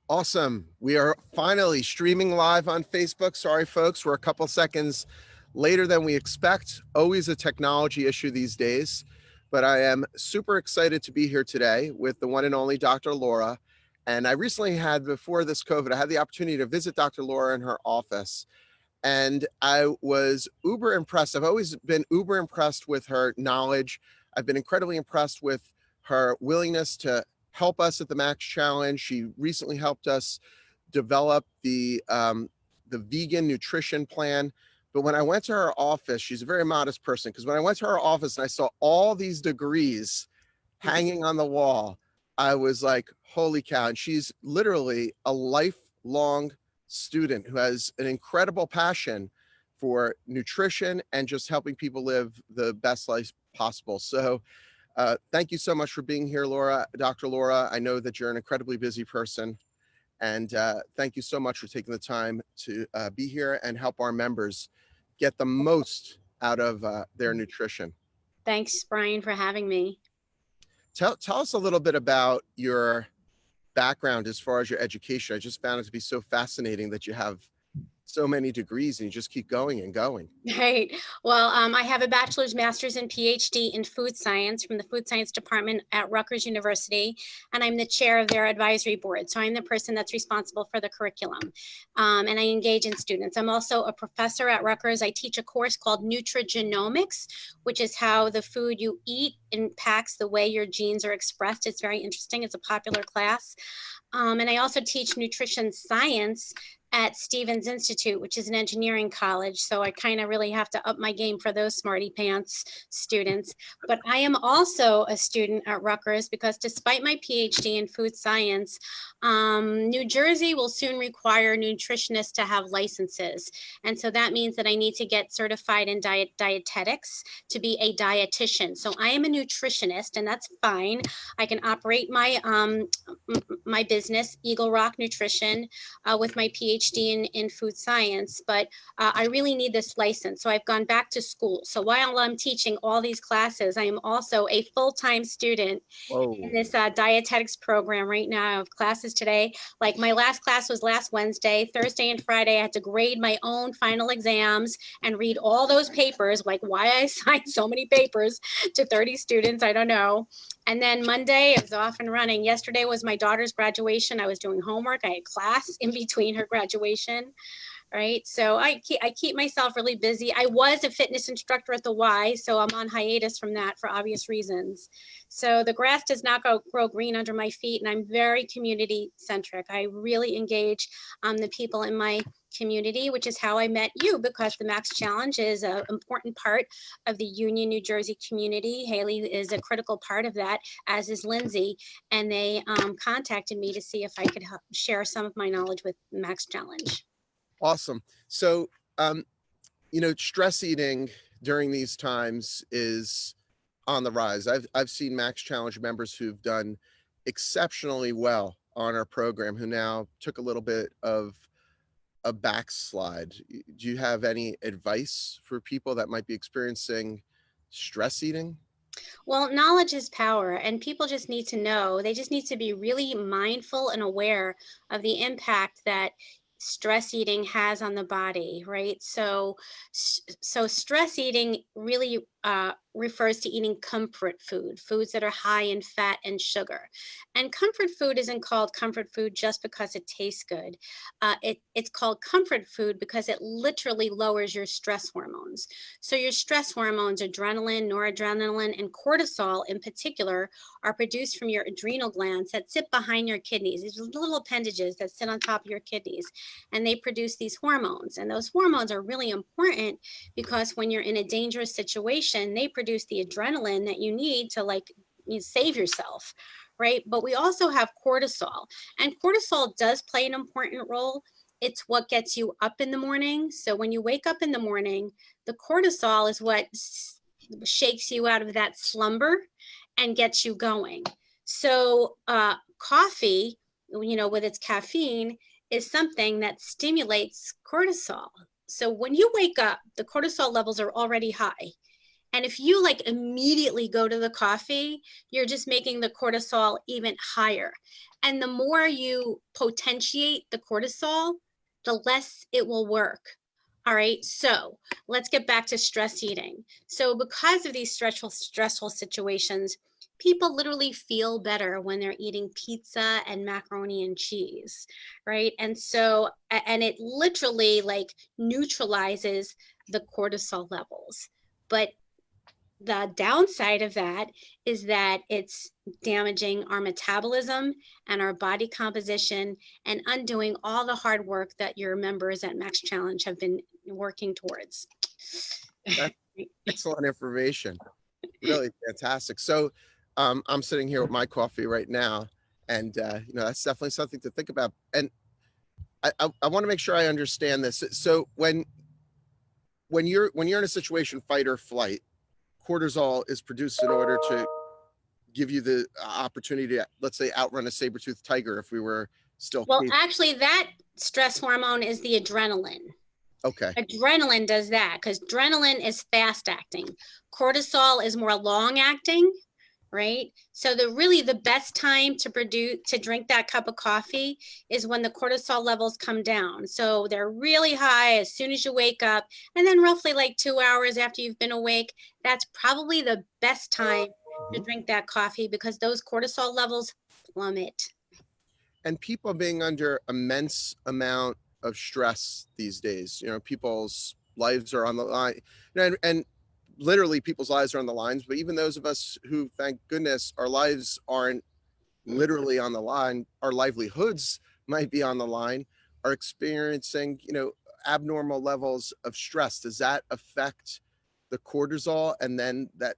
Awesome. We are finally streaming live on Facebook. Sorry, folks, we're a couple seconds later than we expect. Always a technology issue these days, but I am super excited to be here today with the one and only Dr. Laura. And I recently had, before this COVID, I had the opportunity to visit Dr. Laura in her office. And I was uber impressed. I've always been uber impressed with her knowledge. I've been incredibly impressed with her willingness to help us at the Max Challenge. She recently helped us develop the vegan nutrition plan. But when I went to her office, she's a very modest person, because when I went to her office and I saw all these degrees hanging on the wall, I was like, holy cow. And she's literally a lifelong student who has an incredible passion for nutrition and just helping people live the best life possible. So thank you so much for being here, Laura, Dr. Laura. I know that you're an incredibly busy person, and thank you so much for taking the time to be here and help our members get the most out of their nutrition. Thanks, Bryan, for having me. Tell us a little bit about your background as far as your education. I just found it to be so fascinating that you have so many degrees and you just keep going and going. Right. Well, I have a bachelor's, master's, and PhD in food science from the food science department at Rutgers University, and I'm the chair of their advisory board. So I'm the person that's responsible for the curriculum, and I engage in students. I'm also a professor at Rutgers. I teach a course called Nutrigenomics, which is how the food you eat impacts the way your genes are expressed. It's very interesting. It's a popular class. And I also teach nutrition science at Stevens Institute, which is an engineering college. So I kind of really have to up my game for those smarty pants students. But I am also a student at Rutgers because despite my PhD in food science, New Jersey will soon require nutritionists to have licenses. And so that means that I need to get certified in dietetics to be a dietitian. So I am a nutritionist, and that's fine. I can operate my, my business, Egglrock Nutrition, with my PhD in food science, but I really need this license. So I've gone back to school. So while I'm teaching all these classes, I am also a full-time student in this dietetics program right now. I have classes today. Like my last class was last Wednesday. Thursday and Friday, I had to grade my own final exams and read all those papers, like why I signed so many papers to 30 students, I don't know. And then Monday, I was off and running. Yesterday was my daughter's graduation. I was doing homework. I had class in between her graduation, right? So I keep myself really busy. I was a fitness instructor at the Y, so I'm on hiatus from that for obvious reasons. So the grass does not grow green under my feet, and I'm very community centric. I really engage the people in my community, which is how I met you, because the Max Challenge is an important part of the Union, New Jersey community. Haley is a critical part of that, as is Lindsay, and they contacted me to see if I could help share some of my knowledge with Max Challenge. Awesome. So, you know, stress eating during these times is on the rise. I've seen Max Challenge members who've done exceptionally well on our program who now took a little bit of a backslide. Do you have any advice for people that might be experiencing stress eating? Well, knowledge is power, and people just need to know. They just need to be really mindful and aware of the impact that stress eating has on the body, right? So stress eating really refers to eating comfort food, foods that are high in fat and sugar. And comfort food isn't called comfort food just because it tastes good. It's called comfort food because it literally lowers your stress hormones. So your stress hormones, adrenaline, noradrenaline, and cortisol in particular, are produced from your adrenal glands that sit behind your kidneys. These are little appendages that sit on top of your kidneys, and they produce these hormones. And those hormones are really important because when you're in a dangerous situation, they produce the adrenaline that you need to save yourself, right? But we also have cortisol, and cortisol does play an important role. It's what gets you up in the morning. So when you wake up in the morning, the cortisol is what shakes you out of that slumber and gets you going. So coffee, you know, with its caffeine, is something that stimulates cortisol. So when you wake up, the cortisol levels are already high. And if you like immediately go to the coffee, you're just making the cortisol even higher. And the more you potentiate the cortisol, the less it will work. All right, so let's get back to stress eating. So because of these stressful situations, people literally feel better when they're eating pizza and macaroni and cheese, right? And so, and it literally like neutralizes the cortisol levels. But the downside of that is that it's damaging our metabolism and our body composition and undoing all the hard work that your members at Max Challenge have been working towards. That's excellent information. Really fantastic. So I'm sitting here with my coffee right now, and that's definitely something to think about. And I want to make sure I understand this. So when you're in a situation, fight or flight, cortisol is produced in order to give you the opportunity to, let's say, outrun a saber-toothed tiger if we were still. Well, actually, that stress hormone is the adrenaline. Okay. Adrenaline does that because adrenaline is fast acting. Cortisol is more long acting, right? So the best time to drink that cup of coffee is when the cortisol levels come down. So they're really high as soon as you wake up, and then roughly like 2 hours after you've been awake, that's probably the best time to drink that coffee because those cortisol levels plummet. And people are being under immense amount of stress these days. People's lives are on the line, and literally people's lives are on the lines, but even those of us who, thank goodness, our lives aren't literally on the line, our livelihoods might be on the line, are experiencing, abnormal levels of stress. Does that affect the cortisol and then that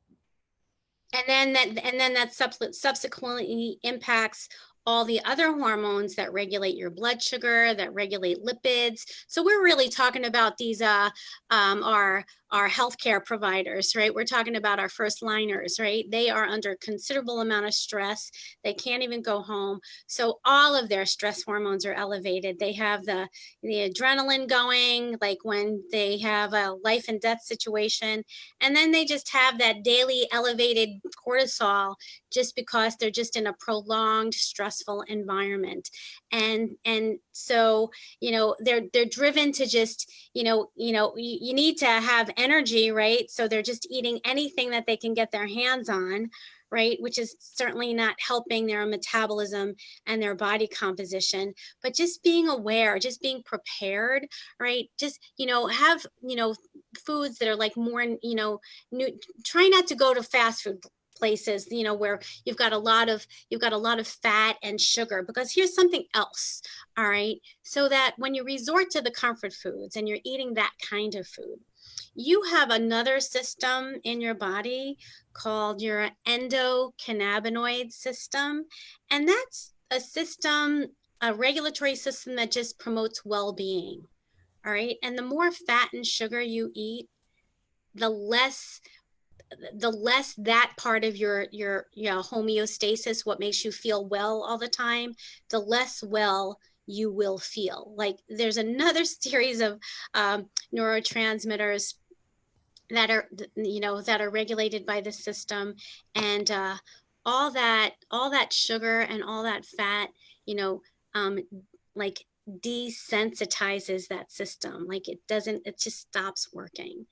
subsequently impacts all the other hormones that regulate your blood sugar, that regulate lipids. So we're really talking about these our healthcare providers, right? We're talking about our first liners, right? They are under considerable amount of stress. They can't even go home. So all of their stress hormones are elevated. They have the adrenaline going, like when they have a life and death situation. And then they just have that daily elevated cortisol just because they're just in a prolonged stressful environment. And so, they're driven to just, you need to have energy, right? So they're just eating anything that they can get their hands on, right? Which is certainly not helping their metabolism and their body composition, but just being aware, just being prepared, right? Just, have, foods that are like more, try not to go to fast food places, where you've got a lot of fat and sugar, because here's something else. All right. So that when you resort to the comfort foods and you're eating that kind of food, you have another system in your body called your endocannabinoid system. And that's a system, a regulatory system that just promotes well-being. All right. And the more fat and sugar you eat, the less that part of your homeostasis, what makes you feel well all the time, the less well you will feel. Like there's another series of neurotransmitters that are regulated by the system, and all that sugar and all that fat, like desensitizes that system. Like it just stops working,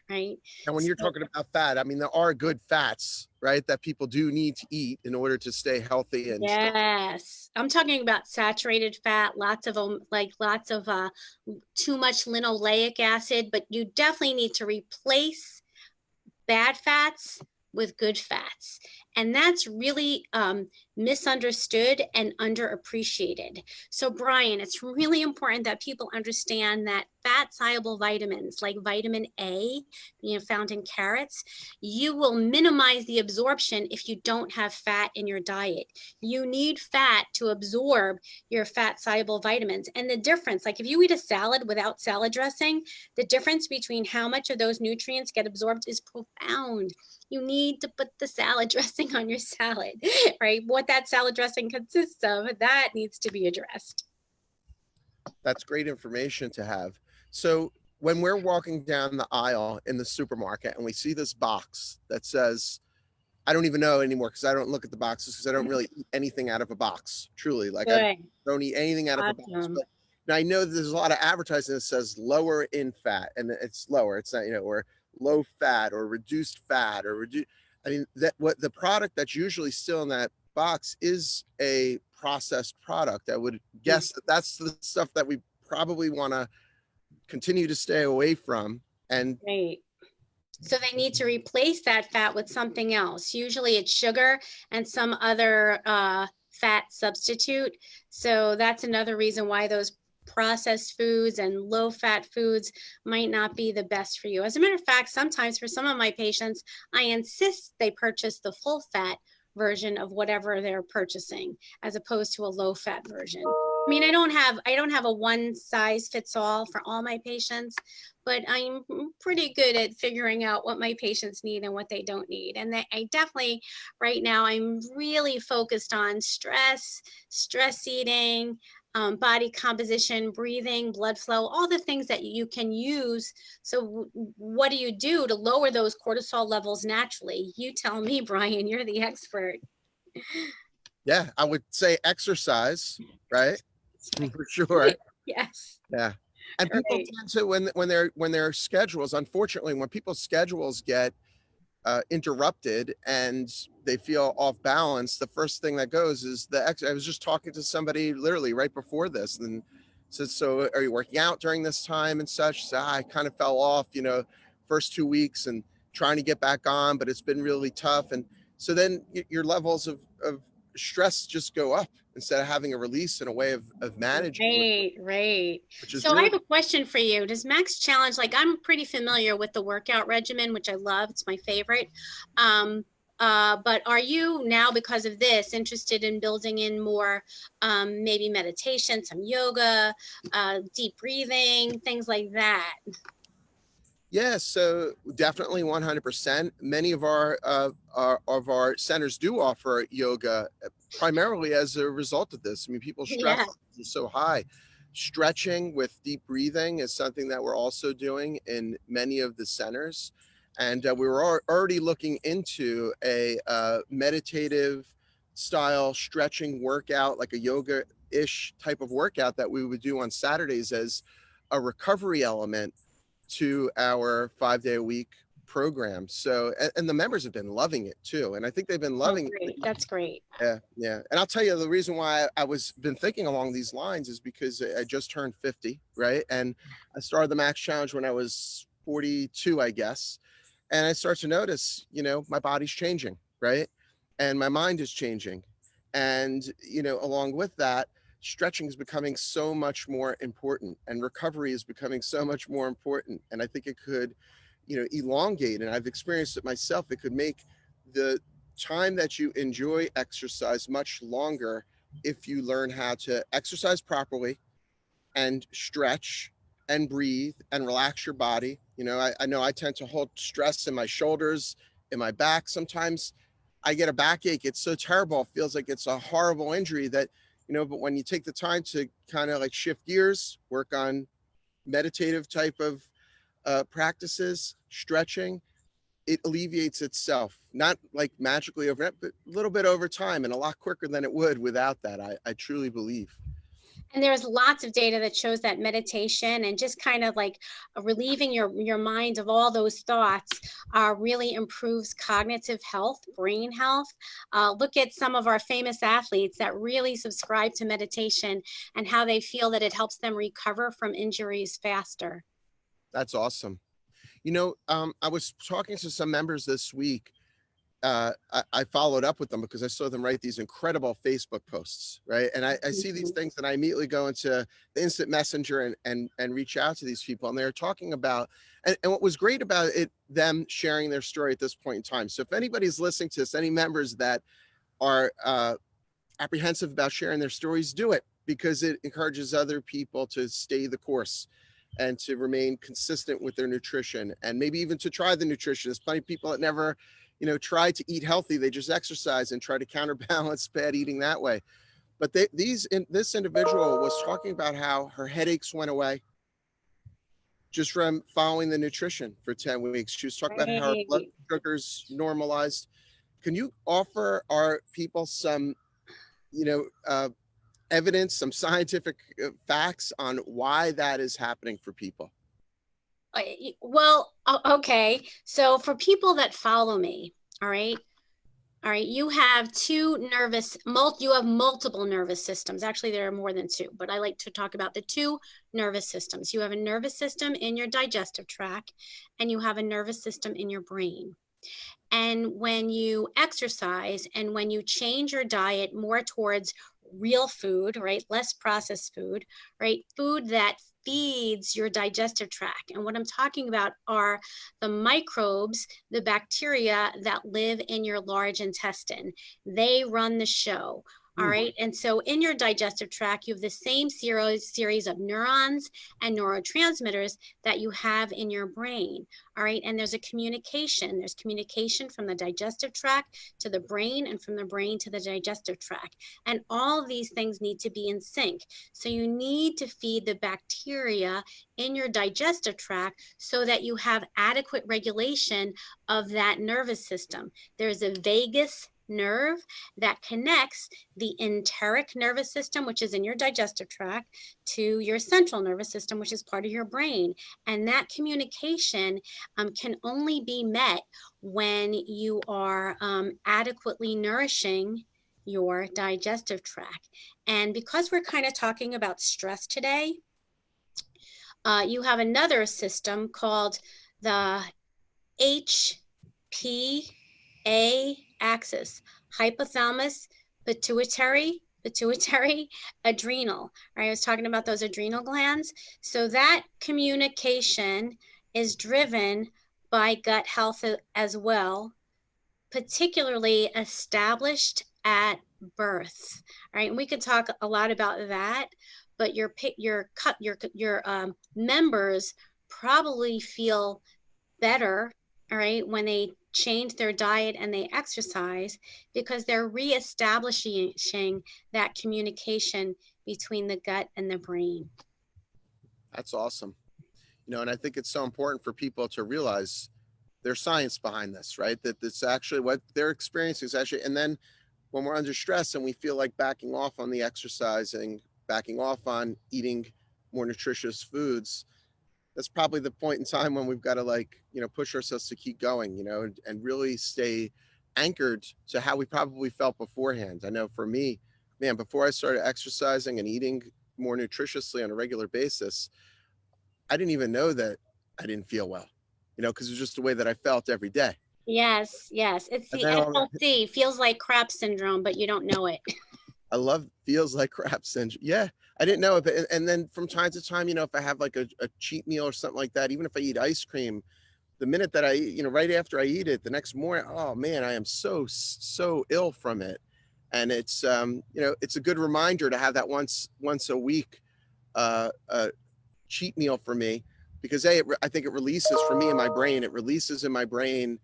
right? And when you're talking about fat, I mean, there are good fats, right, that people do need to eat in order to stay healthy. And yes, I'm talking about saturated fat, lots of too much linoleic acid, but you definitely need to replace bad fats with good fats. And that's really misunderstood and underappreciated. So Bryan, it's really important that people understand that fat soluble vitamins like vitamin A, found in carrots, you will minimize the absorption if you don't have fat in your diet. You need fat to absorb your fat soluble vitamins. And the difference, like if you eat a salad without salad dressing, the difference between how much of those nutrients get absorbed is profound. You need to put the salad dressing on your salad, right? What that salad dressing consists of, that needs to be addressed. That's great information to have. So when we're walking down the aisle in the supermarket and we see this box that says, I don't even know anymore because I don't look at the boxes because I don't really eat anything out of a box, truly. Like I Good. don't eat anything out of a box. Awesome. But now I know there's a lot of advertising that says lower in fat, and it's lower. It's not, or low fat or reduced fat or reduce. I mean, that what the product that's usually still in that box is a processed product. I would guess that that's the stuff that we probably want to continue to stay away from. And Right. So they need to replace that fat with something else. Usually it's sugar and some other fat substitute. So that's another reason why those processed foods and low fat foods might not be the best for you. As a matter of fact, sometimes for some of my patients, I insist they purchase the full fat version of whatever they're purchasing as opposed to a low fat version. I mean, I don't have a one size fits all for all my patients, but I'm pretty good at figuring out what my patients need and what they don't need. And I definitely, right now, I'm really focused on stress eating, body composition, breathing, blood flow, all the things that you can use. So what do you do to lower those cortisol levels naturally? You tell me, Bryan, you're the expert. yeah, I would say exercise, right? For sure. Yes. Yeah. And people Right. tend to when their schedules, unfortunately, when people's schedules get interrupted and they feel off balance, the first thing that goes is I was just talking to somebody literally right before this and said, so are you working out during this time and such? So I kind of fell off, first 2 weeks and trying to get back on, but it's been really tough. And so then your levels of stress just go up instead of having a release and a way of managing, Right. which is So I really, have a question for you. Does Max Challenge, like I'm pretty familiar with the workout regimen, which I love. It's my favorite. But are you now, because of this, interested in building in more maybe meditation, some yoga, deep breathing, things like that? yeah, so definitely 100%. Many of our centers do offer yoga primarily as a result of this. I mean, people's stress Yeah. is so high. Stretching with deep breathing is something that we're also doing in many of the centers. And we were already looking into a meditative style stretching workout, like a yoga-ish type of workout that we would do on Saturdays as a recovery element to our 5-day-a-week program. So, and the members have been loving it too. And I think they've been Oh, loving it. great. That's great. Yeah, yeah. And I'll tell you the reason why I was been thinking along these lines is because I just turned 50, right? And I started the Max Challenge when I was 42, I guess. And I start to notice, my body's changing, right? And my mind is changing. And, along with that, stretching is becoming so much more important and recovery is becoming so much more important. And I think it could, elongate, and I've experienced it myself, it could make the time that you enjoy exercise much longer if you learn how to exercise properly and stretch and breathe and relax your body. I know I tend to hold stress in my shoulders, in my back. Sometimes I get a backache. It's so terrible. It feels like it's a horrible injury that, but when you take the time to kind of like shift gears, work on meditative type of practices, stretching, it alleviates itself, not like magically overnight, but a little bit over time and a lot quicker than it would without that. I truly believe. And there's lots of data that shows that meditation and just kind of like relieving your mind of all those thoughts really improves cognitive health, brain health. Look at some of our famous athletes that really subscribe to meditation and how they feel that it helps them recover from injuries faster. That's awesome. I was talking to some members this week. I followed up with them because I saw them write these incredible Facebook posts, right? And I see these things and I immediately go into the instant messenger and reach out to these people. And they're talking about, and what was great about it, them sharing their story at this point in time. So if anybody's listening to this, any members that are apprehensive about sharing their stories, do it because it encourages other people to stay the course and to remain consistent with their nutrition and maybe even to try the nutrition. There's plenty of people that never, try to eat healthy. They just exercise and try to counterbalance bad eating that way. But this individual was talking about how her headaches went away. just from following the nutrition for 10 weeks. She was talking about how her blood Right. sugars normalized. Can you offer our people some, you know, evidence, some scientific facts on why that is happening for people? Well, okay. So for people that follow me, all right, you have you have multiple nervous systems. Actually, there are more than two, but I like to talk about the two nervous systems. You have a nervous system in your digestive tract, and you have a nervous system in your brain. And when you exercise and when you change your diet more towards real food, right, less processed food, right, food that feeds your digestive tract. And what I'm talking about are the microbes, the bacteria that live in your large intestine. They run the show. All right. And so in your digestive tract, you have the same series of neurons and neurotransmitters that you have in your brain. All right. And there's a communication. There's communication from the digestive tract to the brain and from the brain to the digestive tract. And all of these things need to be in sync. So you need to feed the bacteria in your digestive tract so that you have adequate regulation of that nervous system. There's a vagus nerve that connects the enteric nervous system, which is in your digestive tract, to your central nervous system, which is part of your brain. And that communication can only be met when you are adequately nourishing your digestive tract. And because we're kind of talking about stress today, you have another system called the HPA axis, hypothalamus, pituitary, adrenal. Right? I was talking about those adrenal glands. So that communication is driven by gut health as well, particularly established at birth. All right, and we could talk a lot about that, but your members probably feel better, all right, when they change their diet and they exercise, because they're reestablishing that communication between the gut and the brain. That's awesome. You know, and I think it's so important for people to realize there's science behind this, right? That it's actually what they're experiencing is actually, and then when we're under stress and we feel like backing off on the exercising, backing off on eating more nutritious foods, that's probably the point in time when we've got to, like, you know, push ourselves to keep going, you know, and really stay anchored to how we probably felt beforehand. I know for me, man, before I started exercising and eating more nutritiously on a regular basis, I didn't even know that I didn't feel well, you know, because it was just the way that I felt every day. Yes, it's And the then FLC, feels like crap syndrome, but you don't know it. I love feels like crap syndrome. Yeah, I didn't know it. But, and then from time to time, you know, if I have like a cheat meal or something like that, even if I eat ice cream, the minute that I eat, you know, right after I eat it, the next morning, oh man, I am so ill from it. And it's, you know, it's a good reminder to have that once a week cheat meal for me, because I think it releases for me in my brain. It releases in my brain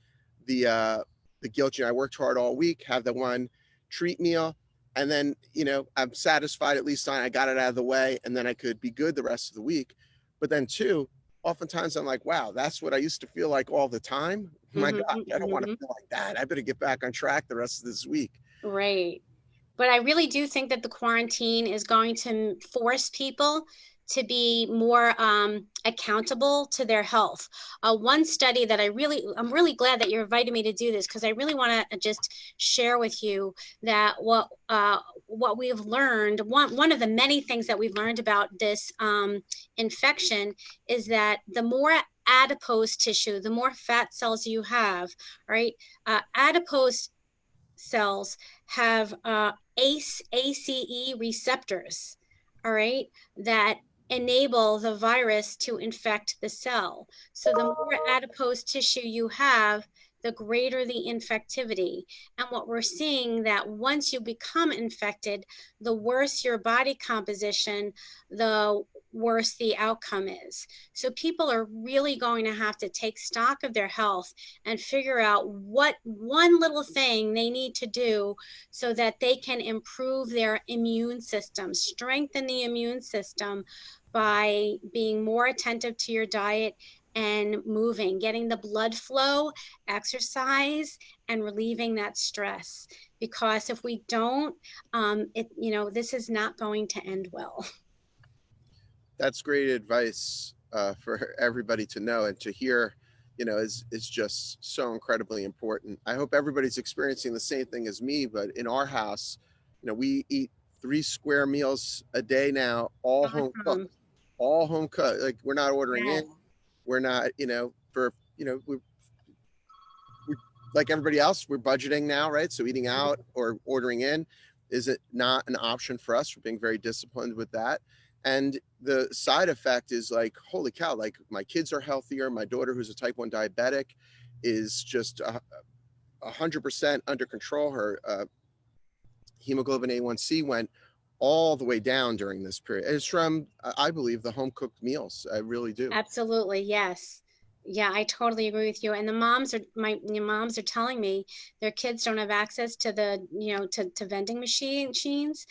the guilt. You know, I worked hard all week, have the one treat meal, and then, you know, I'm satisfied, at least I got it out of the way, and then I could be good the rest of the week. But then two, oftentimes I'm like, wow, that's what I used to feel like all the time. My God, I don't want to feel like that. I better get back on track the rest of this week. Right. But I really do think that the quarantine is going to force people to be more accountable to their health. One study that I'm really glad that you invited me to do this, because I really want to just share with you that what we've learned, one of the many things that we've learned about this infection is that the more adipose tissue, the more fat cells you have, right? Adipose cells have ACE receptors, all right, that enable the virus to infect the cell. So the more adipose tissue you have, the greater the infectivity. And what we're seeing that once you become infected, the worse your body composition, the worse the outcome is. So people are really going to have to take stock of their health and figure out what one little thing they need to do so that they can improve their immune system, strengthen the immune system by being more attentive to your diet and moving, getting the blood flow, exercise, and relieving that stress. Because if we don't, this is not going to end well. That's great advice for everybody to know and to hear, is just so incredibly important. I hope everybody's experiencing the same thing as me, but in our house, we eat 3 square meals a day now, all home cooked, all home cooked. Like, we're not ordering in. We're not, we like everybody else, we're budgeting now, right? So eating out or ordering in is it not an option for us. We're being very disciplined with that. And the side effect is like, holy cow, like my kids are healthier. My daughter, who's a type 1 diabetic, is just 100% under control. Her hemoglobin A1C went all the way down during this period. It's from, I believe, the home cooked meals. I really do. Absolutely. Yes. Yeah, I totally agree with you. And my moms are telling me their kids don't have access to to vending machines,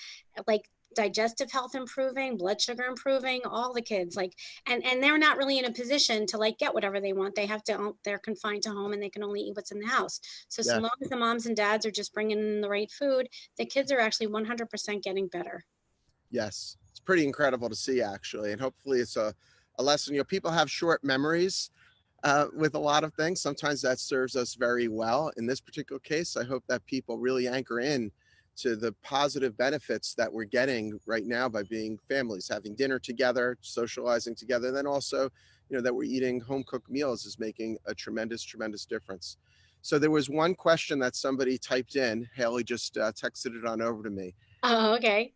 like digestive health improving, blood sugar improving, all the kids, like, and they're not really in a position to like get whatever they want. They're confined to home and they can only eat what's in the house. So Yeah. long as the moms and dads are just bringing in the right food, the kids are actually 100% getting better. Yes, it's pretty incredible to see, actually. And hopefully it's a lesson. People have short memories with a lot of things. Sometimes that serves us very well. In this particular case, I hope that people really anchor in to the positive benefits that we're getting right now by being families, having dinner together, socializing together. And then also, that we're eating home cooked meals is making a tremendous, tremendous difference. So there was one question that somebody typed in. Haley just texted it on over to me. Oh, okay.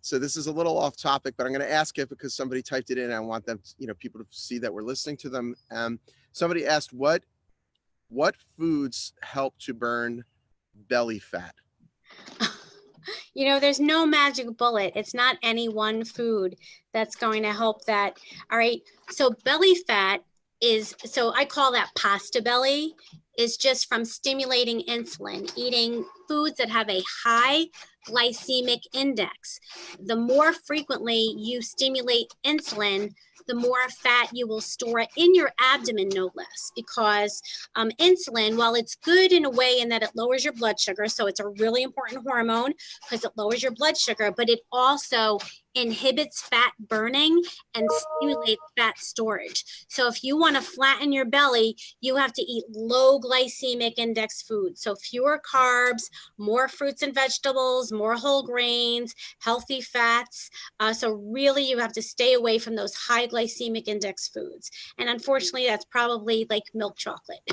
So this is a little off topic, but I'm going to ask it because somebody typed it in. And I want them, people to see that we're listening to them. Somebody asked, what foods help to burn belly fat? There's no magic bullet. It's not any one food that's going to help that. All right. So belly fat so I call that pasta belly, is just from stimulating insulin, eating foods that have a high glycemic index. The more frequently you stimulate insulin, the more fat you will store in your abdomen, no less, because insulin, while it's good in a way in that it lowers your blood sugar, so it's a really important hormone because it lowers your blood sugar, but it also inhibits fat burning and stimulates fat storage. So if you want to flatten your belly, you have to eat low glycemic index foods. So fewer carbs, more fruits and vegetables, more whole grains, healthy fats. So really you have to stay away from those high glycemic index foods. And unfortunately, that's probably like milk chocolate.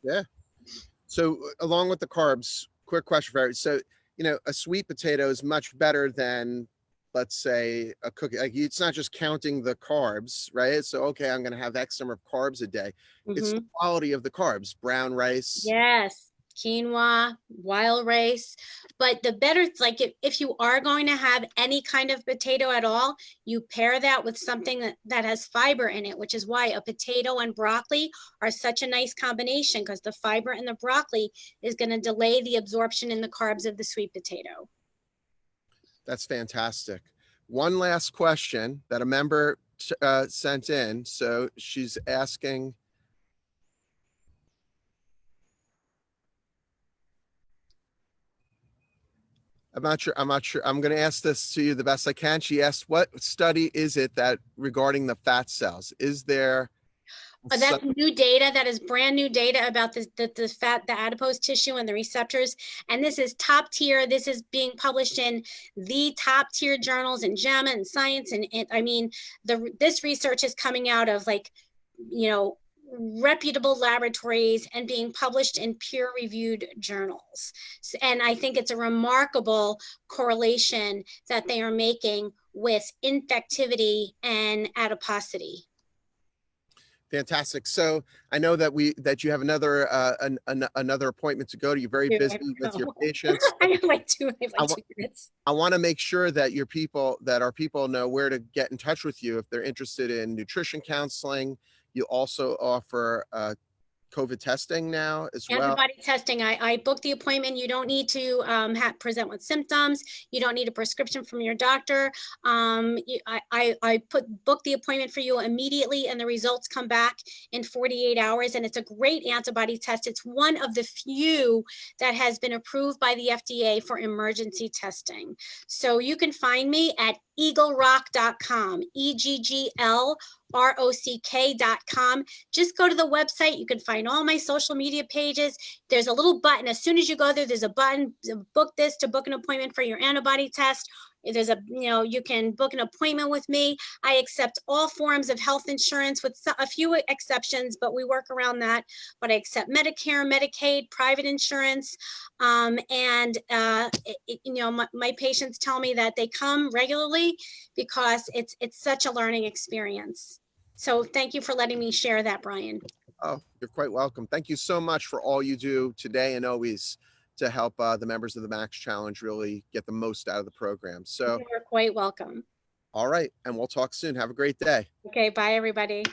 Yeah. So along with the carbs, quick question for you. So, a sweet potato is much better than, let's say, a cookie. Like, it's not just counting the carbs, right? So, okay, I'm going to have X number of carbs a day. It's the quality of the carbs, brown rice. Yes. Quinoa, wild rice. But the better, like if you are going to have any kind of potato at all, you pair that with something that has fiber in it, which is why a potato and broccoli are such a nice combination, because the fiber in the broccoli is going to delay the absorption in the carbs of the sweet potato. That's fantastic. One last question that a member sent in. So she's asking, I'm not sure. I'm going to ask this to you the best I can. She asked, what study is it that regarding the fat cells? Is there? That's new data. That is brand new data about the fat, the adipose tissue and the receptors. And this is top tier. This is being published in the top tier journals in JAMA and Science. And I mean, this research is coming out of reputable laboratories and being published in peer-reviewed journals. And I think it's a remarkable correlation that they are making with infectivity and adiposity. Fantastic. So I know that you have another another appointment to go to. You're very Yeah, I busy with your know. patients. I have like I 2 minutes. I want to make sure that our people know where to get in touch with you if they're interested in nutrition counseling. You also offer Cova testing now as well. Antibody testing, I booked the appointment. You don't need to present with symptoms. You don't need a prescription from your doctor. I book the appointment for you immediately, and the results come back in 48 hours. And it's a great antibody test. It's one of the few that has been approved by the FDA for emergency testing. So you can find me at egglrock.com, EGGLROCK.com. Just go to the website. You can find all my social media pages. There's a little button. As soon as you go there, there's a button to book this, to book an appointment for your antibody test. There's you can book an appointment with me. I accept all forms of health insurance with a few exceptions, but we work around that. But I accept Medicare, Medicaid, private insurance. My patients tell me that they come regularly because it's such a learning experience. So thank you for letting me share that, Bryan. Oh, you're quite welcome. Thank you so much for all you do today and always to help the members of the Max Challenge really get the most out of the program. So You're quite welcome. all right, and we'll talk soon. Have a great day. Okay, bye everybody.